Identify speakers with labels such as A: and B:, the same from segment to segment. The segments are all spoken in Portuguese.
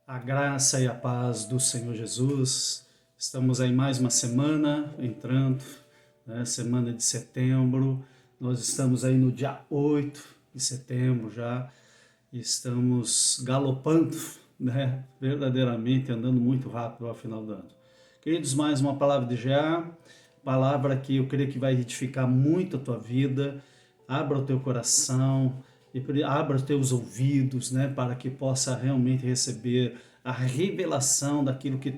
A: A graça e a paz do Senhor Jesus. Estamos aí mais uma semana entrando, né? Semana de setembro. Nós estamos aí no dia 8 de setembro já. Estamos galopando, né? Verdadeiramente andando muito rápido ao final do ano. Queridos, mais uma palavra de Jeá, palavra que eu creio que vai edificar muito a tua vida. Abra o teu coração e abra os teus ouvidos, né, para que possa realmente receber a revelação daquilo que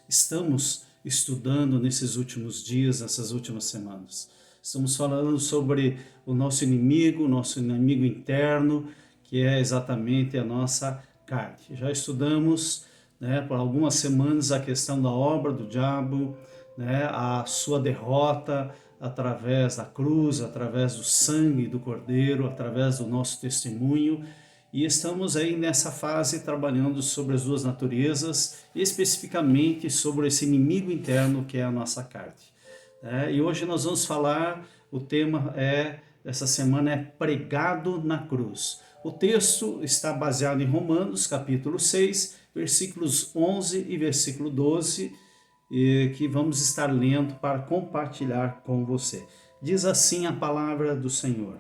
A: estamos estudando nesses últimos dias, nessas últimas semanas. Estamos falando sobre o nosso inimigo interno, que é exatamente a nossa carne. Já estudamos, né, por algumas semanas a questão da obra do diabo, né, a sua derrota através da cruz, através do sangue do Cordeiro, através do nosso testemunho. E estamos aí nessa fase trabalhando sobre as duas naturezas, especificamente sobre esse inimigo interno que é a nossa carne. E hoje nós vamos falar, o tema essa semana é pregado na cruz. O texto está baseado em Romanos, capítulo 6, versículos 11 e versículo 12, que vamos estar lendo para compartilhar com você. Diz assim a palavra do Senhor: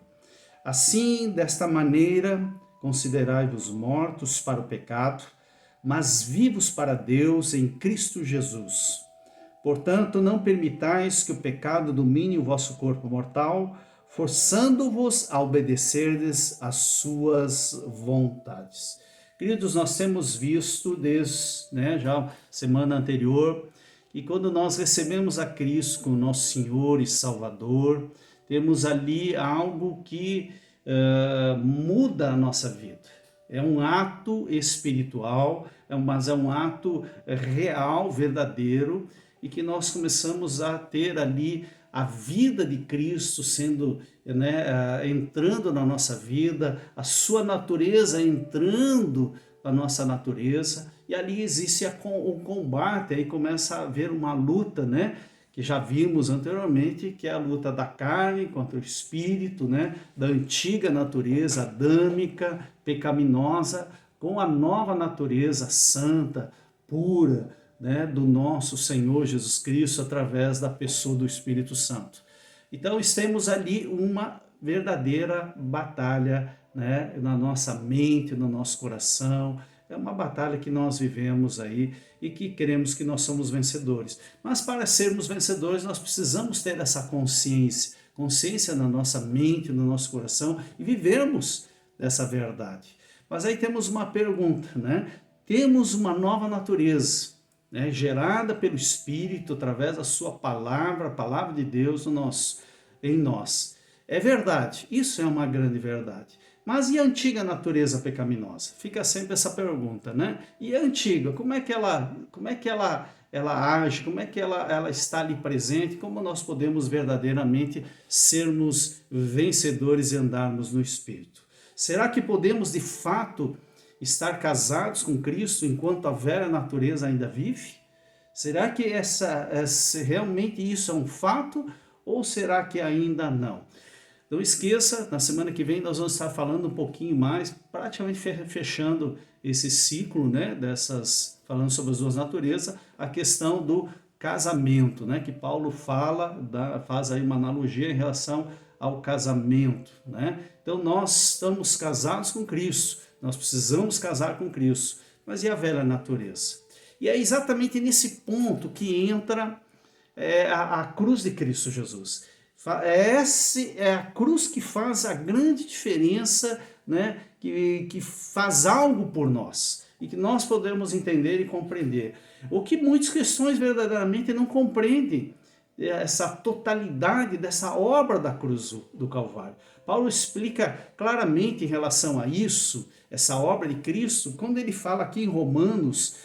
A: assim, desta maneira, considerai-vos mortos para o pecado, mas vivos para Deus em Cristo Jesus. Portanto, não permitais que o pecado domine o vosso corpo mortal, forçando-vos a obedecerdes às suas vontades. Queridos, nós temos visto desde, já semana anterior, que quando nós recebemos a Cristo como nosso Senhor e Salvador, temos ali algo que muda a nossa vida. É um ato espiritual, mas é um ato real, verdadeiro, e que nós começamos a ter ali a vida de Cristo sendo, entrando na nossa vida, a sua natureza entrando na nossa natureza, e ali existe um combate, aí começa a haver uma luta, que já vimos anteriormente, que é a luta da carne contra o espírito, da antiga natureza adâmica, pecaminosa, com a nova natureza santa, pura, do nosso Senhor Jesus Cristo, através da pessoa do Espírito Santo. Então, temos ali uma verdadeira batalha, na nossa mente, no nosso coração. É uma batalha que nós vivemos aí e que queremos que nós somos vencedores. Mas para sermos vencedores, nós precisamos ter essa consciência na nossa mente, no nosso coração, e vivermos dessa verdade. Mas aí temos uma pergunta, Temos uma nova natureza, gerada pelo Espírito, através da sua palavra, a palavra de Deus em nós. É verdade, isso é uma grande verdade. Mas e a antiga natureza pecaminosa? Fica sempre essa pergunta, E a antiga, como é que ela age, como é que ela está ali presente, como nós podemos verdadeiramente sermos vencedores e andarmos no Espírito? Será que podemos de fato estar casados com Cristo enquanto a velha natureza ainda vive? Será que realmente isso é um fato ou será que ainda não? Não esqueça, na semana que vem nós vamos estar falando um pouquinho mais, praticamente fechando esse ciclo, falando sobre as duas naturezas, a questão do casamento, que Paulo faz aí uma analogia em relação ao casamento, Então nós estamos casados com Cristo, nós precisamos casar com Cristo, mas e a velha natureza? E é exatamente nesse ponto que entra a cruz de Cristo Jesus. Essa é a cruz que faz a grande diferença, que faz algo por nós e que nós podemos entender e compreender. O que muitas questões verdadeiramente não compreendem, essa totalidade dessa obra da cruz do Calvário. Paulo explica claramente em relação a isso, essa obra de Cristo, quando ele fala aqui em Romanos,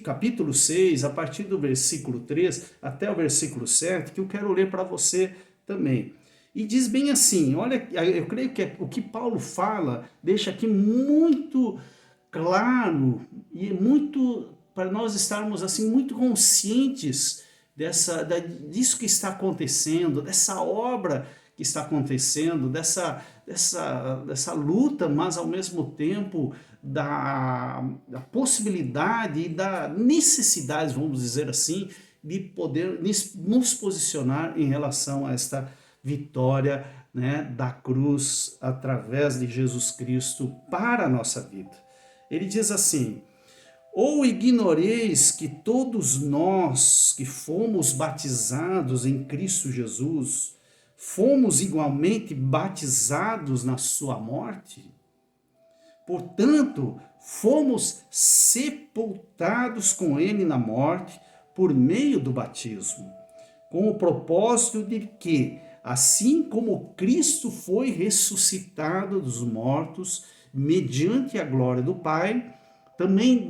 A: capítulo 6, a partir do versículo 3 até o versículo 7, que eu quero ler para você também. E diz bem assim, olha, eu creio que o que Paulo fala deixa aqui muito claro e muito para nós estarmos assim muito conscientes disso que está acontecendo, dessa obra que está acontecendo, dessa luta, mas ao mesmo tempo da possibilidade e da necessidade, vamos dizer assim, de poder nos posicionar em relação a esta vitória, né, da cruz através de Jesus Cristo para a nossa vida. Ele diz assim: ou ignoreis que todos nós que fomos batizados em Cristo Jesus, fomos igualmente batizados na sua morte? Portanto, fomos sepultados com ele na morte por meio do batismo, com o propósito de que, assim como Cristo foi ressuscitado dos mortos, mediante a glória do Pai, também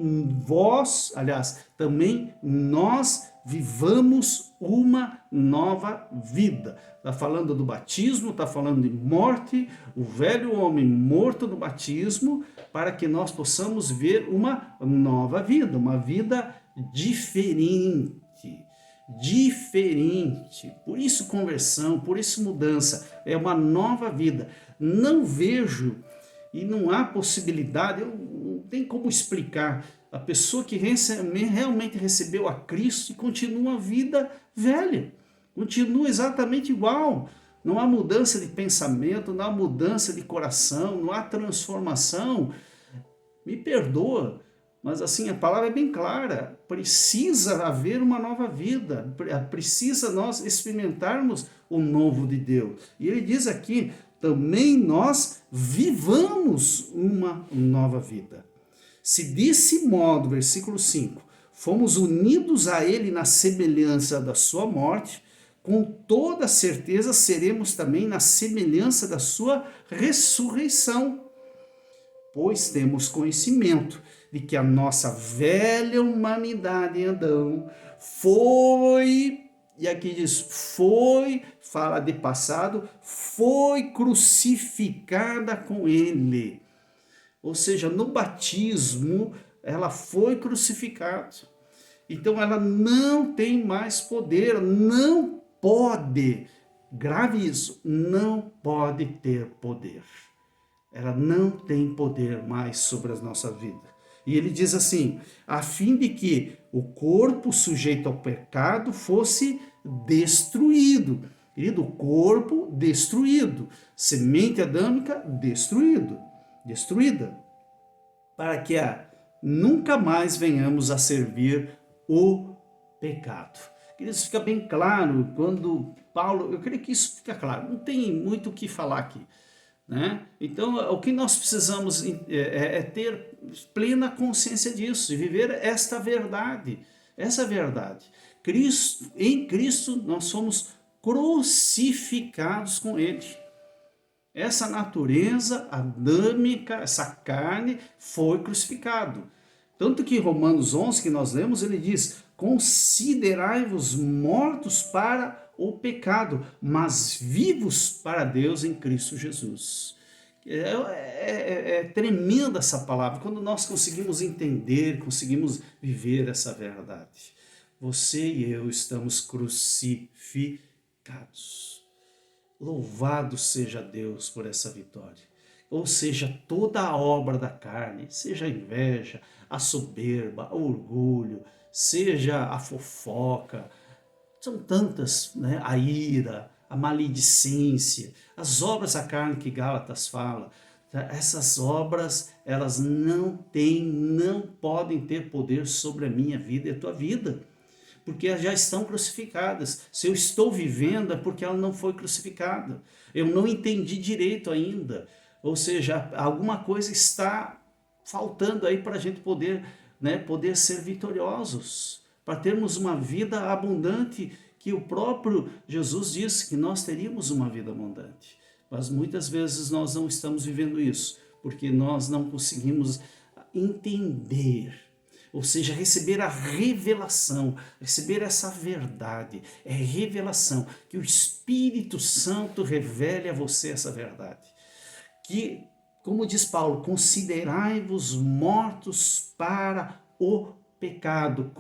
A: nós vivamos uma nova vida. Está falando do batismo, está falando de morte, o velho homem morto no batismo, para que nós possamos ver uma nova vida, uma vida diferente. Por isso conversão, por isso mudança, é uma nova vida. Não vejo e não há possibilidade, não tem como explicar a pessoa que realmente recebeu a Cristo e continua a vida velha, continua exatamente igual. Não há mudança de pensamento, não há mudança de coração, não há transformação. Me perdoa, mas assim, a palavra é bem clara, precisa haver uma nova vida, precisa nós experimentarmos o novo de Deus. E ele diz aqui, também nós vivamos uma nova vida. Se desse modo, versículo 5, fomos unidos a ele na semelhança da sua morte, com toda certeza seremos também na semelhança da sua ressurreição. Pois temos conhecimento de que a nossa velha humanidade em Adão foi, e aqui diz foi, fala de passado, foi crucificada com ele. Ou seja, no batismo ela foi crucificada. Então ela não tem mais poder, não pode, grave isso, não pode ter poder. Ela não tem poder mais sobre a nossa vida. E ele diz assim, a fim de que o corpo sujeito ao pecado fosse destruído. Querido, o corpo destruído. Semente adâmica destruída. Para que nunca mais venhamos a servir o pecado. Queridos, fica bem claro quando Paulo, eu creio que isso fica claro, não tem muito o que falar aqui. Né? Então, o que nós precisamos é ter plena consciência disso, e viver essa verdade. Em Cristo nós somos crucificados com ele. Essa natureza adâmica, essa carne foi crucificado. Tanto que em Romanos 11, que nós lemos, ele diz, considerai-vos mortos para o pecado, mas vivos para Deus em Cristo Jesus. É tremenda essa palavra, quando nós conseguimos entender, conseguimos viver essa verdade. Você e eu estamos crucificados. Louvado seja Deus por essa vitória. Ou seja, toda a obra da carne, seja a inveja, a soberba, o orgulho, seja a fofoca, são tantas, né? A ira, a maledicência, as obras da carne que Gálatas fala, essas obras, elas não podem ter poder sobre a minha vida e a tua vida, porque elas já estão crucificadas. Se eu estou vivendo é porque ela não foi crucificada, eu não entendi direito ainda, ou seja, alguma coisa está faltando aí para a gente poder, né, poder ser vitoriosos, para termos uma vida abundante, que o próprio Jesus disse que nós teríamos uma vida abundante. Mas muitas vezes nós não estamos vivendo isso, porque nós não conseguimos entender, ou seja, receber a revelação, receber essa verdade, é revelação, que o Espírito Santo revele a você essa verdade. Que, como diz Paulo, considerai-vos mortos para o pecado,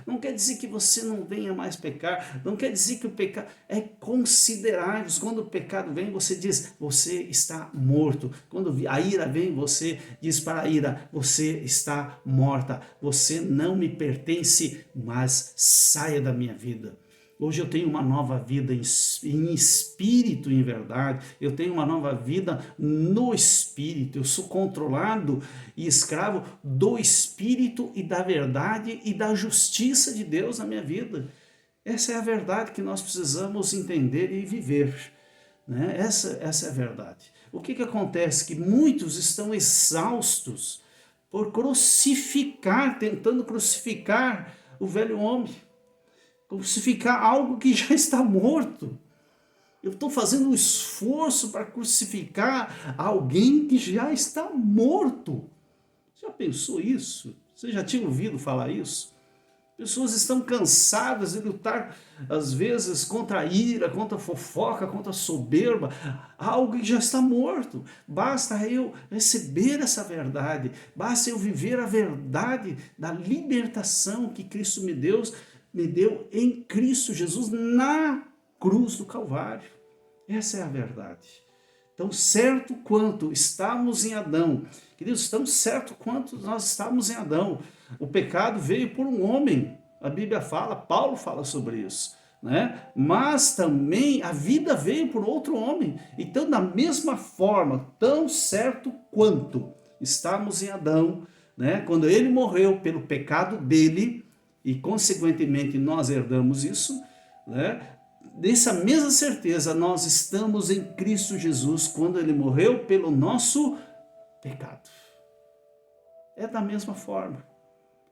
A: não quer dizer que você não venha mais pecar, não quer dizer que o pecado é considerar-vos. Quando o pecado vem, você diz, você está morto. Quando a ira vem, você diz para a ira, você está morta, você não me pertence, mas saia da minha vida. Hoje eu tenho uma nova vida em espírito, em verdade. Eu tenho uma nova vida no espírito. Eu sou controlado e escravo do espírito e da verdade e da justiça de Deus na minha vida. Essa é a verdade que nós precisamos entender e viver, né? Essa é a verdade. O que acontece? Que muitos estão exaustos por tentando crucificar o velho homem. Crucificar algo que já está morto. Eu estou fazendo um esforço para crucificar alguém que já está morto. Já pensou isso? Você já tinha ouvido falar isso? Pessoas estão cansadas de lutar, às vezes, contra a ira, contra a fofoca, contra a soberba, algo que já está morto. Basta eu receber essa verdade, basta eu viver a verdade da libertação que Cristo me deu em Cristo Jesus na cruz do Calvário. Essa é a verdade. Tão certo quanto estávamos em Adão, queridos, tão certo quanto nós estávamos em Adão, o pecado veio por um homem, a Bíblia fala, Paulo fala sobre isso, né? Mas também a vida veio por outro homem. Então, da mesma forma, tão certo quanto estávamos em Adão, né? Quando ele morreu pelo pecado dele, e consequentemente nós herdamos isso, né? Dessa mesma certeza nós estamos em Cristo Jesus quando ele morreu pelo nosso pecado. É da mesma forma.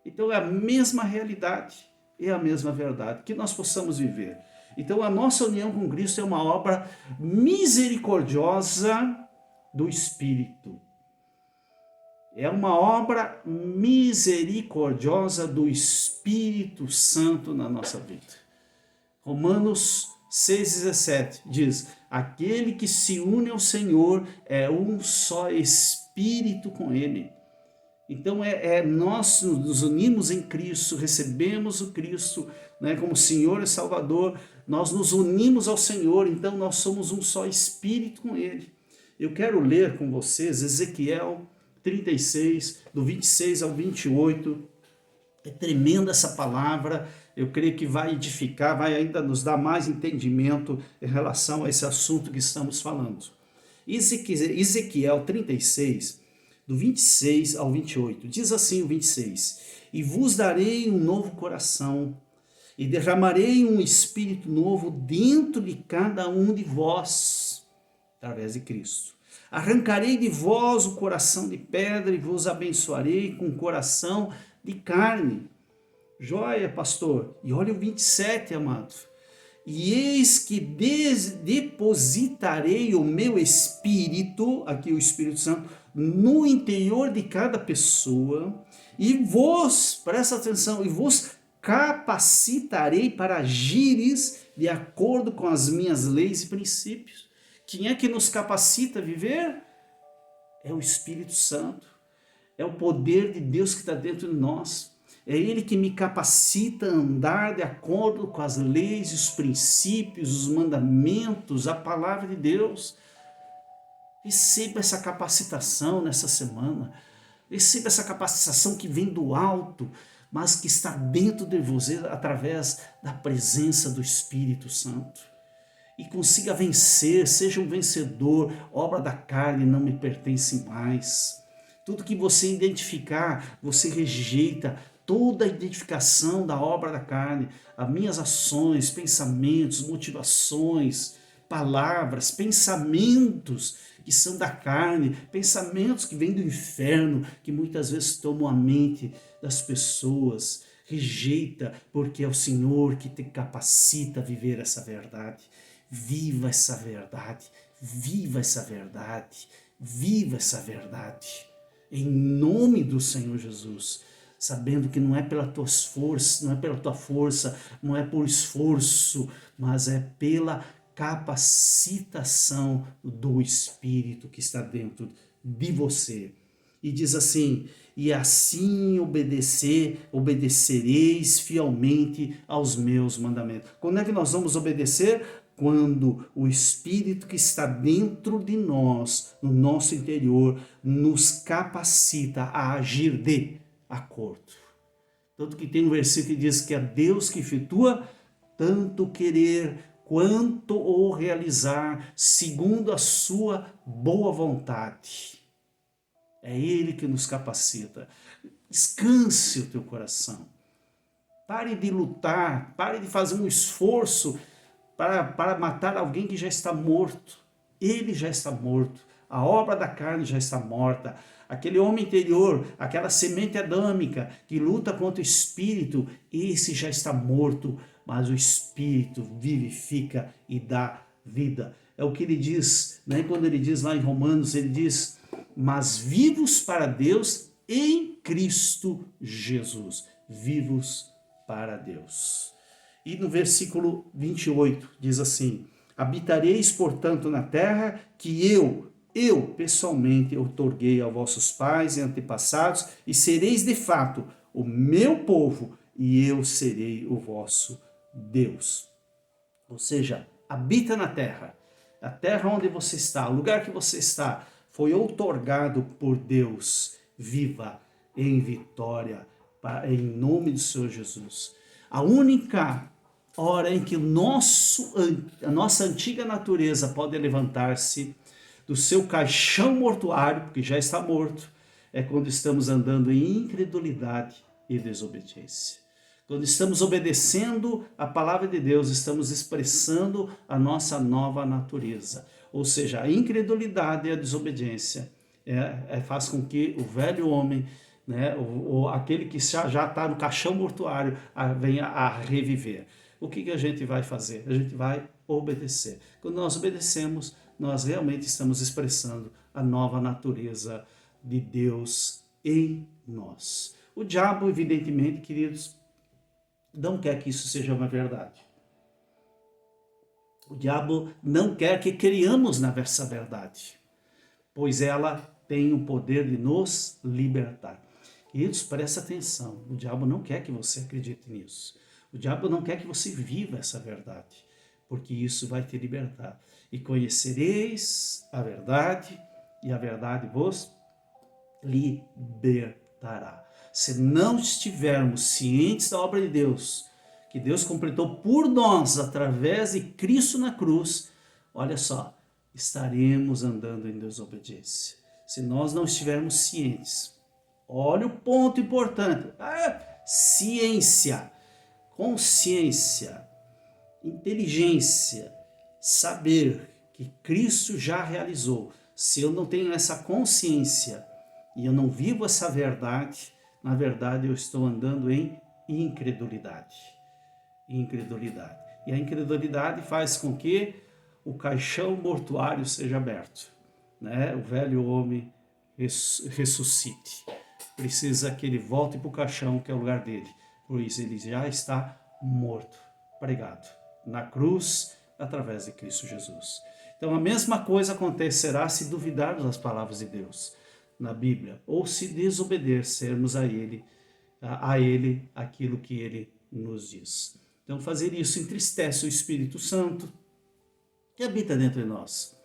A: Então é a mesma realidade, é a mesma verdade que nós possamos viver. Então a nossa união com Cristo é uma obra misericordiosa do Espírito. É uma obra misericordiosa do Espírito Santo na nossa vida. Romanos 6,17 diz, aquele que se une ao Senhor é um só Espírito com Ele. Então nós nos unimos em Cristo, recebemos o Cristo, né, como Senhor e Salvador, nós nos unimos ao Senhor, então nós somos um só Espírito com Ele. Eu quero ler com vocês Ezequiel 36, do 26 ao 28, é tremenda essa palavra, eu creio que vai edificar, vai ainda nos dar mais entendimento em relação a esse assunto que estamos falando. Ezequiel 36, do 26 ao 28, diz assim o 26, e vos darei um novo coração, e derramarei um espírito novo dentro de cada um de vós, através de Cristo. Arrancarei de vós o coração de pedra e vos abençoarei com coração de carne. Joia, pastor. E olha o 27, amado. E eis que depositarei o meu espírito, aqui o Espírito Santo, no interior de cada pessoa, e vos, presta atenção, e vos capacitarei para agires de acordo com as minhas leis e princípios. Quem é que nos capacita a viver? É o Espírito Santo. É o poder de Deus que está dentro de nós. É Ele que me capacita a andar de acordo com as leis, os princípios, os mandamentos, a palavra de Deus. Receba essa capacitação nessa semana. Receba essa capacitação que vem do alto, mas que está dentro de você através da presença do Espírito Santo. E consiga vencer, seja um vencedor, obra da carne não me pertence mais. Tudo que você identificar, você rejeita, toda a identificação da obra da carne, as minhas ações, pensamentos, motivações, palavras, pensamentos que são da carne, pensamentos que vêm do inferno, que muitas vezes tomam a mente das pessoas, rejeita, porque é o Senhor que te capacita a viver essa verdade. Viva essa verdade, viva essa verdade, viva essa verdade, em nome do Senhor Jesus, sabendo que não é pelas tuas forças, não é pela tua força, não é por esforço, mas é pela capacitação do Espírito que está dentro de você. E diz assim: e assim obedecereis fielmente aos meus mandamentos. Quando é que nós vamos obedecer? Quando o Espírito que está dentro de nós, no nosso interior, nos capacita a agir de acordo. Tanto que tem um versículo que diz que é Deus que efetua tanto querer quanto o realizar, segundo a sua boa vontade. É Ele que nos capacita. Descanse o teu coração. Pare de lutar, pare de fazer um esforço para matar alguém que já está morto. Ele já está morto. A obra da carne já está morta. Aquele homem interior, aquela semente adâmica que luta contra o espírito, esse já está morto, mas o espírito vivifica e dá vida. É o que ele diz, né? Quando ele diz lá em Romanos, ele diz: mas vivos para Deus em Cristo Jesus. Vivos para Deus. E no versículo 28 diz assim: habitareis, portanto, na terra que eu pessoalmente outorguei aos vossos pais e antepassados, e sereis de fato o meu povo, e eu serei o vosso Deus. Ou seja, habita na terra. A terra onde você está, o lugar que você está, foi outorgado por Deus. Viva em vitória, em nome do Senhor Jesus. A única hora em que a nossa antiga natureza pode levantar-se do seu caixão mortuário, porque já está morto, é quando estamos andando em incredulidade e desobediência. Quando estamos obedecendo a palavra de Deus, estamos expressando a nossa nova natureza. Ou seja, a incredulidade e a desobediência faz com que o velho homem, né, aquele que já está no caixão mortuário, venha a reviver. O que a gente vai fazer? A gente vai obedecer. Quando nós obedecemos, nós realmente estamos expressando a nova natureza de Deus em nós. O diabo, evidentemente, queridos, não quer que isso seja uma verdade. O diabo não quer que criamos nessa verdade, pois ela tem o poder de nos libertar. Queridos, presta atenção, o diabo não quer que você acredite nisso. O diabo não quer que você viva essa verdade, porque isso vai te libertar. E conhecereis a verdade, e a verdade vos libertará. Se não estivermos cientes da obra de Deus, que Deus completou por nós através de Cristo na cruz, olha só, estaremos andando em desobediência. Se nós não estivermos cientes, olha o ponto importante, ciência, consciência, inteligência, saber que Cristo já realizou. Se eu não tenho essa consciência e eu não vivo essa verdade, na verdade eu estou andando em incredulidade. Incredulidade. E a incredulidade faz com que o caixão mortuário seja aberto, né? O velho homem ressuscite. Precisa que ele volte para o caixão, que é o lugar dele. Por isso ele já está morto, pregado na cruz, através de Cristo Jesus. Então a mesma coisa acontecerá se duvidarmos das palavras de Deus na Bíblia, ou se desobedecermos a Ele aquilo que Ele nos diz. Então fazer isso entristece o Espírito Santo que habita dentro de nós.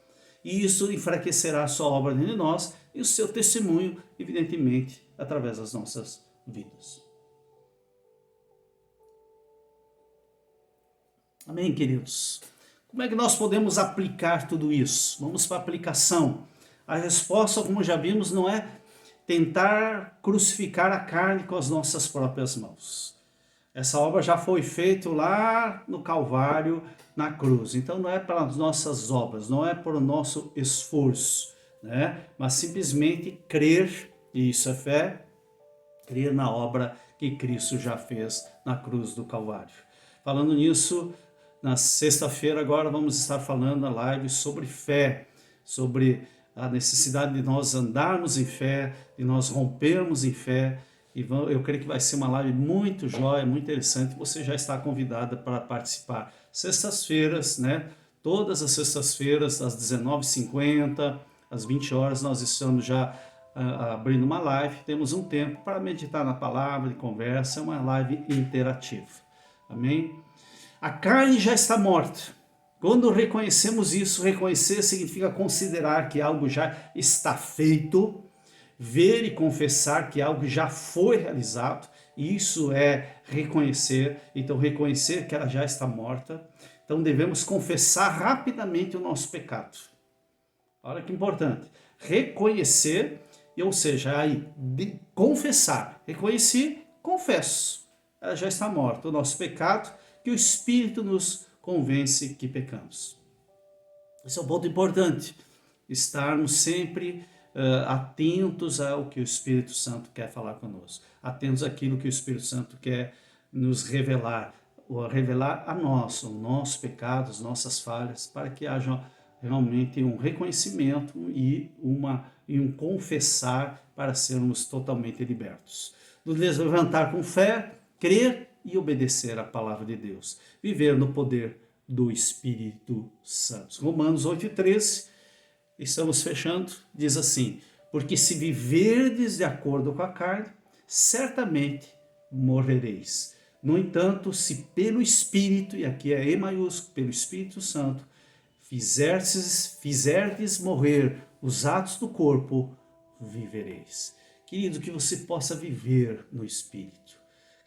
A: E isso enfraquecerá a sua obra dentro de nós e o seu testemunho, evidentemente, através das nossas vidas. Amém, queridos? Como é que nós podemos aplicar tudo isso? Vamos para a aplicação. A resposta, como já vimos, não é tentar crucificar a carne com as nossas próprias mãos. Essa obra já foi feita lá no Calvário, na cruz. Então não é para as nossas obras, não é para o nosso esforço, né? Mas simplesmente crer, e isso é fé, crer na obra que Cristo já fez na cruz do Calvário. Falando nisso, na sexta-feira agora vamos estar falando na live sobre fé, sobre a necessidade de nós andarmos em fé, de nós rompermos em fé. E eu creio que vai ser uma live muito jóia, muito interessante. Você já está convidada para participar. Sextas-feiras, né? Todas as sextas-feiras, às 19h50, às 20 horas, nós estamos já abrindo uma live, temos um tempo para meditar na palavra e conversa, é uma live interativa. Amém? A carne já está morta. Quando reconhecemos isso, reconhecer significa considerar que algo já está feito, ver e confessar que algo já foi realizado. Isso é reconhecer. Então, reconhecer que ela já está morta. Então, devemos confessar rapidamente o nosso pecado. Olha que importante. Reconhecer, ou seja, aí, confessar. Reconheci, confesso. Ela já está morta. O nosso pecado, que o Espírito nos convence que pecamos. Esse é um ponto importante. Estarmos sempre atentos ao que o Espírito Santo quer falar conosco. Atentos àquilo que o Espírito Santo quer nos revelar. Ou revelar a nós, o nosso pecado, as nossas falhas, para que haja realmente um reconhecimento e um confessar para sermos totalmente libertos. Nos levantar com fé, crer e obedecer à palavra de Deus. Viver no poder do Espírito Santo. Romanos 8,13, estamos fechando, diz assim: porque se viverdes de acordo com a carne, certamente morrereis. No entanto, se pelo Espírito, e aqui é E maiúsculo, pelo Espírito Santo, fizerdes morrer os atos do corpo, vivereis. Querido, que você possa viver no Espírito,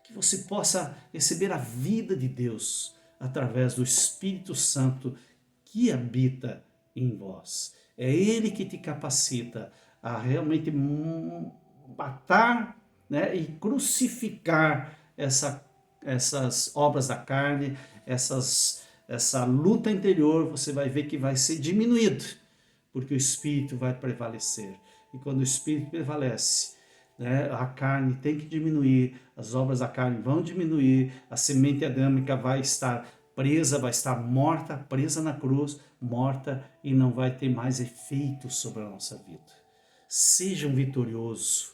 A: que você possa receber a vida de Deus através do Espírito Santo que habita em vós. É Ele que te capacita a realmente matar, né, e crucificar essas obras da carne, essa luta interior. Você vai ver que vai ser diminuído, porque o Espírito vai prevalecer. E quando o Espírito prevalece, né, a carne tem que diminuir, as obras da carne vão diminuir, a semente adâmica vai estar presa, vai estar morta, presa na cruz, morta, e não vai ter mais efeito sobre a nossa vida. Sejam vitoriosos,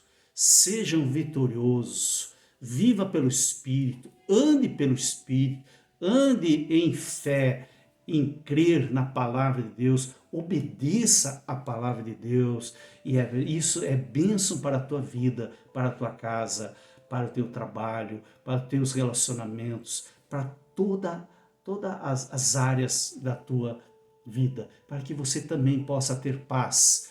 A: viva pelo Espírito, ande pelo Espírito, ande em fé, em crer na palavra de Deus, obedeça a palavra de Deus, e isso é bênção para a tua vida, para a tua casa, para o teu trabalho, para os teus relacionamentos, para todas as áreas da tua vida, para que você também possa ter paz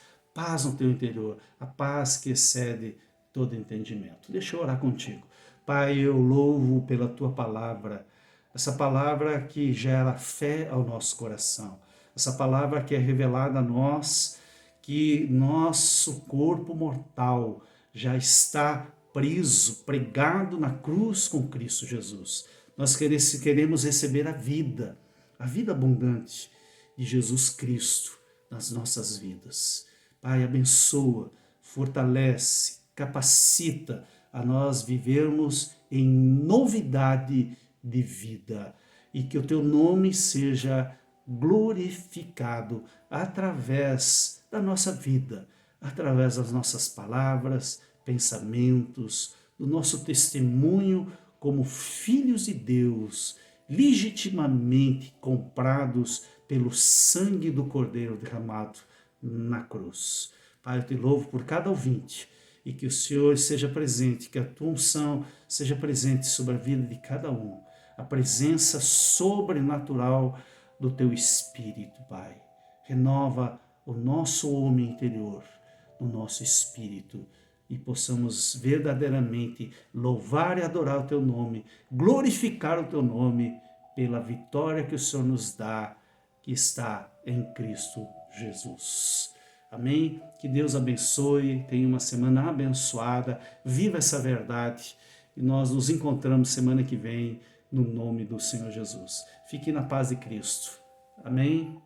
A: no teu interior, a paz que excede todo entendimento. Deixa eu orar contigo. Pai, eu louvo pela tua palavra, essa palavra que gera fé ao nosso coração, essa palavra que é revelada a nós, que nosso corpo mortal já está preso, pregado na cruz com Cristo Jesus. Nós queremos receber a vida abundante de Jesus Cristo nas nossas vidas. Pai, abençoa, fortalece, capacita a nós vivermos em novidade de vida, e que o teu nome seja glorificado através da nossa vida, através das nossas palavras, pensamentos, do nosso testemunho como filhos de Deus, legitimamente comprados pelo sangue do Cordeiro derramado na cruz. Pai, eu te louvo por cada ouvinte, e que o Senhor seja presente, que a tua unção seja presente sobre a vida de cada um, a presença sobrenatural do teu Espírito, Pai. Renova o nosso homem interior, o nosso espírito, e possamos verdadeiramente louvar e adorar o teu nome, glorificar o teu nome pela vitória que o Senhor nos dá, que está em Cristo Jesus. Amém? Que Deus abençoe, tenha uma semana abençoada, viva essa verdade, e nós nos encontramos semana que vem, no nome do Senhor Jesus. Fique na paz de Cristo. Amém?